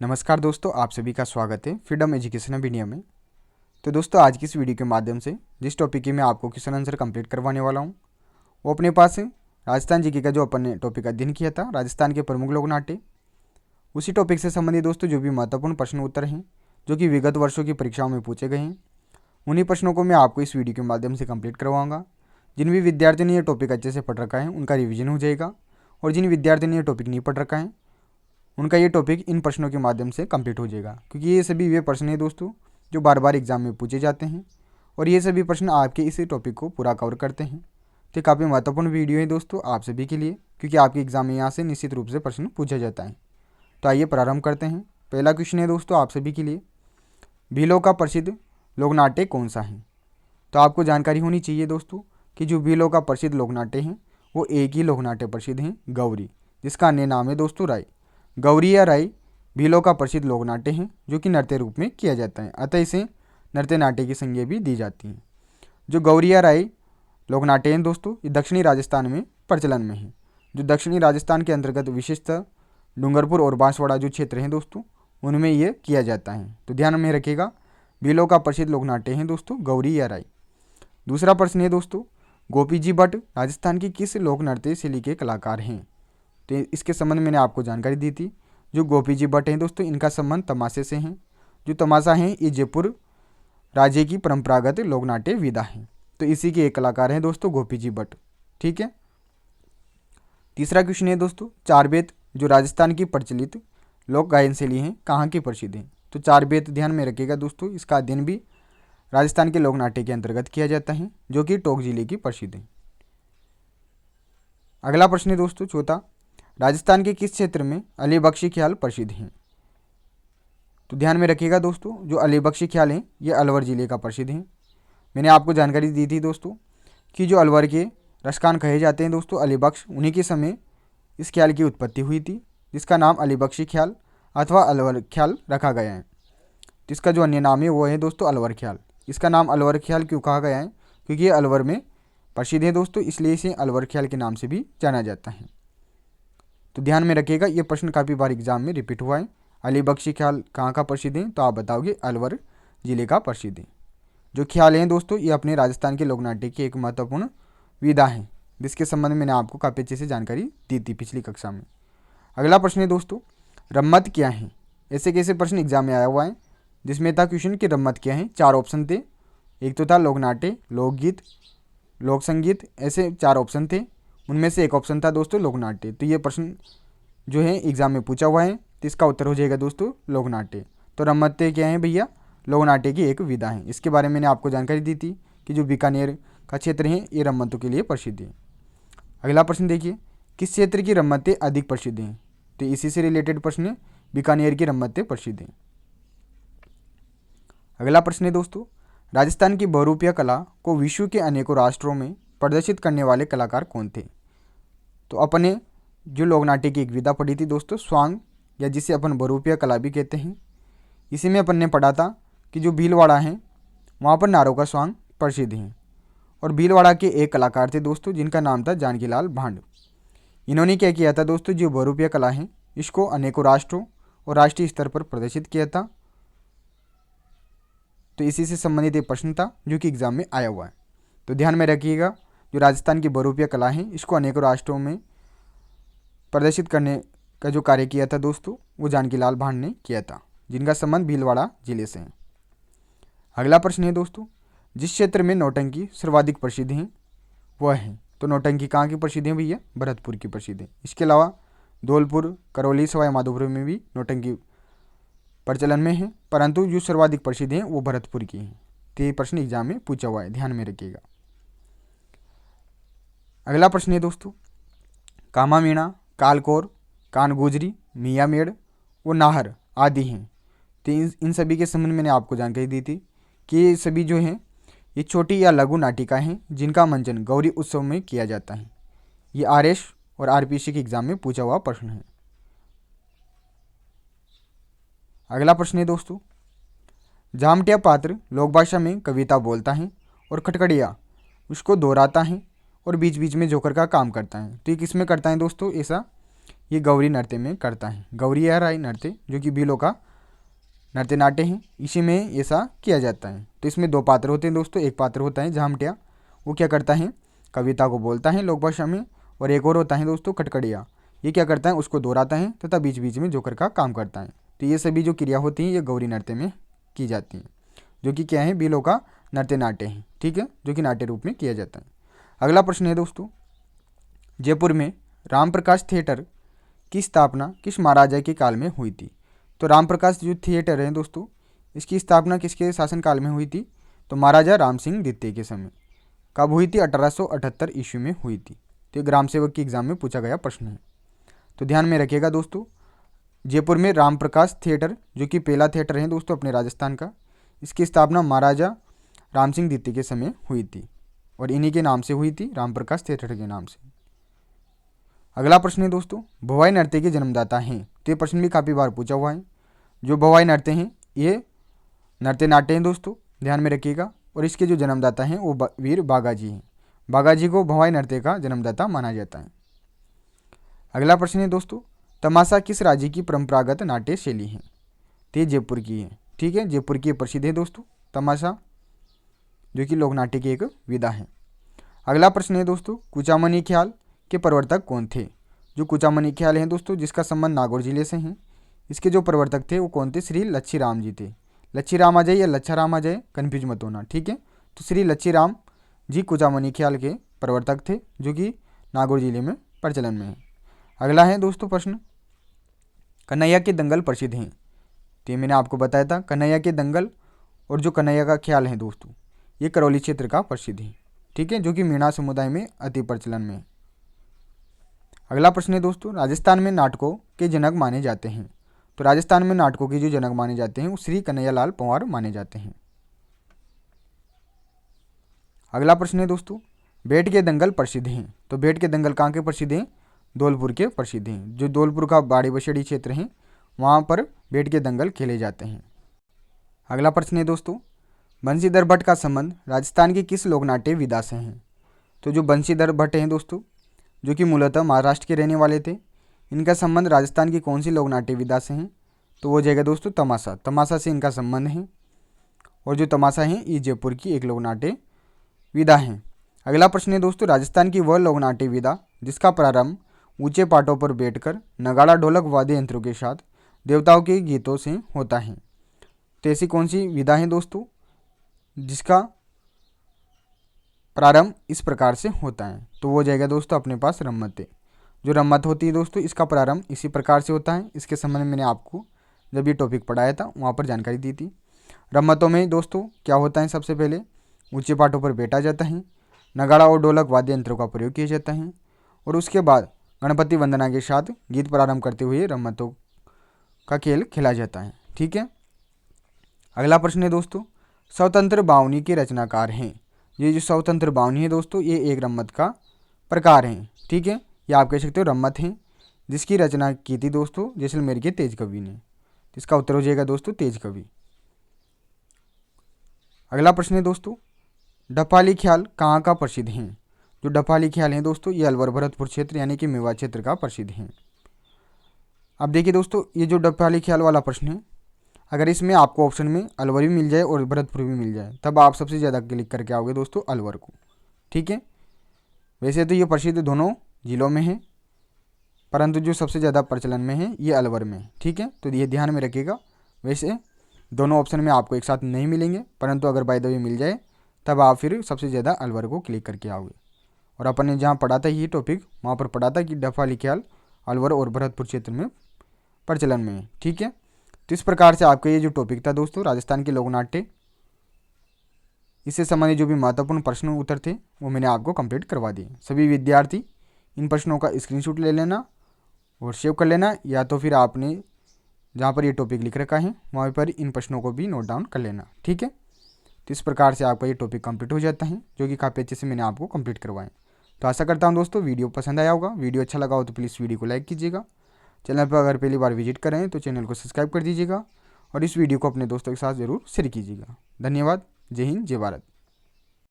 नमस्कार दोस्तों, आप सभी का स्वागत है फ्रीडम एजुकेशन वीडियो में। तो दोस्तों, आज की इस वीडियो के माध्यम से जिस टॉपिक की मैं आपको क्वेश्चन आंसर कंप्लीट करवाने वाला हूँ वो अपने पास है राजस्थान जीके का, जो अपन ने टॉपिक अध्ययन किया था राजस्थान के प्रमुख लोक नाट्य। उसी टॉपिक से संबंधित दोस्तों जो भी महत्वपूर्ण प्रश्न उत्तर हैं जो कि विगत वर्षों की परीक्षाओं में पूछे गए हैं, उन्हीं प्रश्नों को मैं आपको इस वीडियो के माध्यम से कंप्लीट करवाऊंगा। जिन भी विद्यार्थियों ने ये टॉपिक अच्छे से पढ़ रखा है उनका रिविजन हो जाएगा, और जिन विद्यार्थियों ने ये टॉपिक नहीं पढ़ रखा है उनका ये टॉपिक इन प्रश्नों के माध्यम से कंप्लीट हो जाएगा, क्योंकि ये सभी वे प्रश्न हैं दोस्तों जो बार बार एग्जाम में पूछे जाते हैं और ये सभी प्रश्न आपके इसी टॉपिक को पूरा कवर करते हैं। तो काफ़ी महत्वपूर्ण वीडियो है दोस्तों आप सभी के लिए, क्योंकि आपके एग्जाम में यहाँ से निश्चित रूप से प्रश्न पूछा जाता है। तो आइए प्रारंभ करते हैं। पहला क्वेश्चन है दोस्तों आप सभी के लिए, भीलों का प्रसिद्ध लोकनाट्य कौन सा है? तो आपको जानकारी होनी चाहिए दोस्तों कि जो भीलों का प्रसिद्ध लोकनाट्य है वो एक ही लोकनाट्य प्रसिद्ध है, गौरी, जिसका अन्य नाम है दोस्तों राय। गौरी या राय भीलों का प्रसिद्ध लोकनाट्य है जो कि नृत्य रूप में किया जाता है, अतः इसे नृत्य नाट्य की संज्ञा भी दी जाती है। जो गौरी या राय लोकनाट्य हैं दोस्तों ये दक्षिणी राजस्थान में प्रचलन में है। जो दक्षिणी राजस्थान के अंतर्गत विशेषतः डूंगरपुर और बांसवाड़ा जो क्षेत्र हैं दोस्तों उनमें ये किया जाता है। तो ध्यान में रखिएगा, भीलों का प्रसिद्ध लोकनाट्य है दोस्तों गौरी या राय। दूसरा प्रश्न है दोस्तों, गोपी जी भट्ट राजस्थान की किस लोक नृत्य शैली के कलाकार हैं? तो इसके संबंध में मैंने आपको जानकारी दी थी। जो गोपी जी भट्ट हैं दोस्तों इनका संबंध तमाशे से है। जो तमाशा है ये जयपुर राज्य की परंपरागत लोकनाट्य विधा है। तो इसी के एक कलाकार हैं दोस्तों गोपी जी भट्ट। ठीक है। तीसरा क्वेश्चन है दोस्तों, चार बेत जो राजस्थान की प्रचलित लोक गायन शैली है कहाँ की प्रसिद्ध है? तो चार बेत ध्यान में रखिएगा दोस्तों, इसका अध्ययन भी राजस्थान के लोकनाट्य के अंतर्गत किया जाता है जो कि टोंक जिले की प्रसिद्ध है। अगला प्रश्न है दोस्तों चौथा, राजस्थान के किस क्षेत्र में अलीबख्शी ख्याल प्रसिद्ध हैं? तो ध्यान में रखिएगा दोस्तों, जो अलीबख्शी ख्याल हैं ये अलवर जिले का प्रसिद्ध है। मैंने आपको जानकारी दी थी दोस्तों कि जो अलवर के रसखान कहे जाते हैं दोस्तों अलीबख्श, उन्हीं के समय इस ख्याल की उत्पत्ति हुई थी, जिसका नाम अलीबख्शी ख्याल अथवा अलवर ख्याल रखा गया है। तो इसका जो अन्य नाम है वो है दोस्तों अलवर ख्याल। इसका नाम अलवर ख्याल क्यों कहा गया है? क्योंकि ये अलवर में प्रसिद्ध है दोस्तों, इसलिए इसे अलवर ख्याल के नाम से भी जाना जाता है। तो ध्यान में रखिएगा, ये प्रश्न काफ़ी बार एग्जाम में रिपीट हुआ है। अलीबख्शी ख्याल कहाँ का प्रसिद्ध है? तो आप बताओगे अलवर जिले का प्रसिद्ध है। जो ख्याल हैं दोस्तों ये अपने राजस्थान के लोकनाट्य की एक महत्वपूर्ण विधा है, जिसके संबंध में मैंने आपको काफ़ी अच्छे से जानकारी दी थी पिछली कक्षा में। अगला प्रश्न है दोस्तों, रम्मत क्या है? ऐसे कैसे प्रश्न एग्जाम में आया हुआ है जिसमें था क्वेश्चन कि रम्मत क्या है। चार ऑप्शन थे, एक तो था लोकनाट्य, लोकगीत, लोक संगीत, ऐसे चार ऑप्शन थे। उनमें से एक ऑप्शन था दोस्तों लोकनाट्य। तो ये प्रश्न जो है एग्जाम में पूछा हुआ है, तो इसका उत्तर हो जाएगा दोस्तों लोकनाट्य। तो रम्मत्य क्या है भैया? लोकनाट्य की एक विधा है। इसके बारे में मैंने आपको जानकारी दी थी कि जो बीकानेर का क्षेत्र है ये रम्मतों के लिए प्रसिद्ध है। अगला प्रश्न देखिए, किस क्षेत्र की रम्मतें अधिक प्रसिद्ध हैं? तो इसी से रिलेटेड प्रश्न है, बीकानेर की रम्मतें प्रसिद्ध हैं। अगला प्रश्न है दोस्तों, राजस्थान की बहुरूपिया कला को विश्व के अनेकों राष्ट्रों में प्रदर्शित करने वाले कलाकार कौन थे? तो अपने जो लोकनाट्य की एक विधा पढ़ी थी दोस्तों स्वांग, या जिसे अपन बहुरूपिया कला भी कहते हैं। इसी में अपन ने पढ़ा था कि जो भीलवाड़ा है वहाँ पर नारों का स्वांग प्रसिद्ध है, और भीलवाड़ा के एक कलाकार थे दोस्तों जिनका नाम था जानकीलाल भांड। इन्होंने क्या किया था दोस्तों, जो बहुरूपिया कला है इसको अनेकों राष्ट्रों और राष्ट्रीय स्तर पर प्रदर्शित किया था। तो इसी से संबंधित एक प्रश्न था जो कि एग्जाम में आया हुआ है। तो ध्यान में रखिएगा, जो राजस्थान की बहुरूपिया कला है इसको अनेकों राष्ट्रों में प्रदर्शित करने का जो कार्य किया था दोस्तों वो जानकीलाल भांड ने किया था, जिनका संबंध भीलवाड़ा जिले से है। अगला प्रश्न है दोस्तों, जिस क्षेत्र में नौटंकी सर्वाधिक प्रसिद्ध है वह है? तो नौटंकी कहाँ की प्रसिद्ध है भैया? भरतपुर की प्रसिद्ध है। इसके अलावा धौलपुर, करौली, सवाई माधोपुर में भी नौटंकी प्रचलन में है, परंतु जो सर्वाधिक प्रसिद्ध है वो भरतपुर की है। तो ये प्रश्न एग्जाम में पूछा हुआ है, ध्यान में रखिएगा। अगला प्रश्न है दोस्तों, कामा मीणा, कालकोर, कान गुजरी, मियाँ मेड़ वो नाहर आदि हैं। तो इन सभी के संबंध में मैंने आपको जानकारी दी थी कि ये सभी जो हैं ये छोटी या लघु नाटिका हैं जिनका मंचन गौरी उत्सव में किया जाता है। ये आरएस और आरपीसी के एग्जाम में पूछा हुआ प्रश्न है। अगला प्रश्न है दोस्तों, जामटिया पात्र लोक भाषा में कविता बोलता है और खटखड़िया उसको दोहराता है और बीच बीच में जोकर का काम करता है। तो ये किस में करता है दोस्तों ऐसा? ये गौरी नृत्य में करता है। गौरी या राई नृत्य जो कि भीलों का नृत्य नाट्य है, इसी में ऐसा किया जाता है। तो इसमें दो पात्र होते हैं दोस्तों। एक पात्र होता है झामटिया, वो क्या करता है, कविता को बोलता है लोक भाषा में। और एक और होता है दोस्तों कटकड़िया, ये क्या करता है, उसको दोहराता है तथा बीच बीच में जोकर का काम करता है। तो ये सभी जो क्रिया होती हैं ये गौरी नृत्य में की जाती हैं, जो कि क्या है, भीलों का नृत्य नाट्य है। ठीक है, जो कि नाट्य रूप में किया जाता है। अगला प्रश्न है दोस्तों, जयपुर में रामप्रकाश थिएटर की स्थापना किस महाराजा के काल में हुई थी। तो रामप्रकाश जो थिएटर है दोस्तों, इसकी स्थापना किसके शासनकाल में हुई थी, तो महाराजा राम सिंह द्वितीय के समय। कब हुई थी, 1878 ईस्वी में हुई थी। तो ग्राम सेवक की एग्जाम में पूछा गया प्रश्न है, तो ध्यान में रखिएगा दोस्तों। जयपुर में रामप्रकाश थिएटर जो कि पहला थिएटर है दोस्तों अपने राजस्थान का, इसकी स्थापना महाराजा राम सिंह द्वितीय के समय हुई थी और इन्हीं के नाम से हुई थी, रामप्रकाश थिएटर के नाम से। अगला प्रश्न है दोस्तों, भवाई नृत्य के जन्मदाता हैं। तो ये प्रश्न भी काफ़ी बार पूछा हुआ है। जो भवाई नृत्य हैं ये नृत्य नाट्य हैं दोस्तों, ध्यान में रखिएगा। और इसके जो जन्मदाता हैं वो वीर बागाजी हैं। बागाजी को भवाई नृत्य का जन्मदाता माना जाता है। अगला प्रश्न है दोस्तों, तमाशा किस राज्य की परंपरागत नाट्य शैली है। तो ये जयपुर की है। ठीक है, जयपुर की प्रसिद्ध है दोस्तों तमाशा, जो कि लोक नाट्य की एक विधा है। अगला प्रश्न है दोस्तों, कुचामनी ख्याल के प्रवर्तक कौन थे। जो कुचामनी ख्याल है दोस्तों, जिसका संबंध नागौर जिले से है, इसके जो प्रवर्तक थे वो कौन थे, श्री लच्छी राम जी थे। लच्छी राम आ जाए या लच्छा राम आ जाए, कन्फ्यूज मत होना। ठीक है, तो श्री लच्छी राम जी कुचामनी ख्याल के प्रवर्तक थे, जो कि नागौर जिले में प्रचलन में है। अगला है दोस्तों प्रश्न, कन्हैया के दंगल प्रसिद्ध हैं। तो ये मैंने आपको बताया था, कन्हैया के दंगल और जो कन्हैया का ख्याल है दोस्तों, ये करौली क्षेत्र का प्रसिद्ध है। ठीक है, जो कि मीणा समुदाय में अति प्रचलन में है। अगला प्रश्न है दोस्तों, राजस्थान में नाटकों के जनक माने जाते हैं। तो राजस्थान में नाटकों के जो जनक माने जाते हैं वो श्री कन्हैयालाल पंवार माने जाते हैं। अगला प्रश्न है दोस्तों, बेट के दंगल प्रसिद्ध हैं। तो बेट के दंगल कहाँ के प्रसिद्ध हैं, धौलपुर के प्रसिद्ध हैं। जो धौलपुर का बाड़ी बसेड़ी क्षेत्र है वहाँ पर बेट के दंगल खेले जाते हैं। अगला प्रश्न है दोस्तों, बंशीधर भट्ट का संबंध राजस्थान की किस लोकनाट्य विधा से है। तो जो बंशीधर भट्ट हैं दोस्तों, जो कि मूलतः महाराष्ट्र के रहने वाले थे, इनका संबंध राजस्थान की कौन सी लोकनाट्य विधा से हैं, तो वो हो जाएगा दोस्तों तमाशा। तमाशा से इनका संबंध है और जो तमाशा है ये जयपुर की एक लोकनाट्य विधा है। अगला प्रश्न है दोस्तों, राजस्थान की वह लोकनाट्य विधा जिसका प्रारंभ ऊंचे पाटों पर बैठकर नगाड़ा ढोलक वाद्य यंत्रों के साथ देवताओं के गीतों से होता है। तो ऐसी कौन सी विधा है दोस्तों जिसका प्रारंभ इस प्रकार से होता है, तो वो हो जाएगा दोस्तों अपने पास रम्मत है। जो रम्मत होती है दोस्तों, इसका प्रारंभ इसी प्रकार से होता है। इसके संबंध में मैंने आपको जब ये टॉपिक पढ़ाया था वहाँ पर जानकारी दी थी। रम्मतों में दोस्तों क्या होता है, सबसे पहले ऊंचे पाटों पर बैठा जाता है, नगाड़ा और ढोलक वाद्य यंत्रों का प्रयोग किया जाता है और उसके बाद गणपति वंदना के साथ गीत प्रारंभ करते हुए रम्मतों का खेल खेला जाता है। ठीक है, अगला प्रश्न है दोस्तों, स्वतंत्र बावनी के रचनाकार हैं। ये जो स्वतंत्र बावनी है दोस्तों, ये एक रम्मत का प्रकार है। ठीक है, ये आप कह सकते हो रम्मत हैं, जिसकी रचना की थी दोस्तों जैसलमेर के तेज कवि ने। इसका उत्तर हो जाएगा दोस्तों तेज कवि। अगला प्रश्न है दोस्तों, डफाली ख्याल कहाँ का प्रसिद्ध हैं। जो डफाली ख्याल हैं दोस्तों, ये अलवर भरतपुर क्षेत्र यानी कि मेवात क्षेत्र का प्रसिद्ध हैं। अब देखिए दोस्तों, ये जो डफाली ख्याल वाला प्रश्न है, अगर इसमें आपको ऑप्शन में अलवर भी मिल जाए और भरतपुर भी मिल जाए, तब आप सबसे ज़्यादा क्लिक करके आओगे दोस्तों अलवर को। ठीक है, वैसे तो ये प्रसिद्ध दोनों जिलों में है, परंतु जो सबसे ज़्यादा प्रचलन में है ये अलवर में। ठीक है, तो ये ध्यान में रखिएगा। वैसे दोनों ऑप्शन में आपको एक साथ नहीं मिलेंगे, परंतु अगर बाय द वे मिल जाए तब आप फिर सबसे ज़्यादा अलवर को क्लिक करके आओगे। और अपन ने जहाँ पढ़ा था ये टॉपिक, वहाँ पर पढ़ा था कि डफाली ख्याल अलवर और भरतपुर क्षेत्र में प्रचलन में है। ठीक है, तो इस प्रकार से आपका ये जो टॉपिक था दोस्तों राजस्थान के लोकनाट्य, इससे संबंधित जो भी महत्वपूर्ण प्रश्न उत्तर थे वो मैंने आपको कंप्लीट करवा दिए। सभी विद्यार्थी इन प्रश्नों का स्क्रीनशॉट ले लेना और सेव कर लेना, या तो फिर आपने जहाँ पर ये टॉपिक लिख रखा है वहाँ पर इन प्रश्नों को भी नोट डाउन कर लेना। ठीक है, तो इस प्रकार से आपका ये टॉपिक कंप्लीट हो जाता है, जो कि काफ़ी अच्छे से मैंने आपको कंप्लीट करवाए। तो आशा करता हूँ दोस्तों वीडियो पसंद आया होगा। वीडियो अच्छा लगा हो तो प्लीज़ वीडियो को लाइक कीजिएगा। चैनल पर अगर पहली बार विजिट कर रहे हैं तो चैनल को सब्सक्राइब कर दीजिएगा और इस वीडियो को अपने दोस्तों के साथ ज़रूर शेयर कीजिएगा। धन्यवाद। जय हिंद, जय भारत।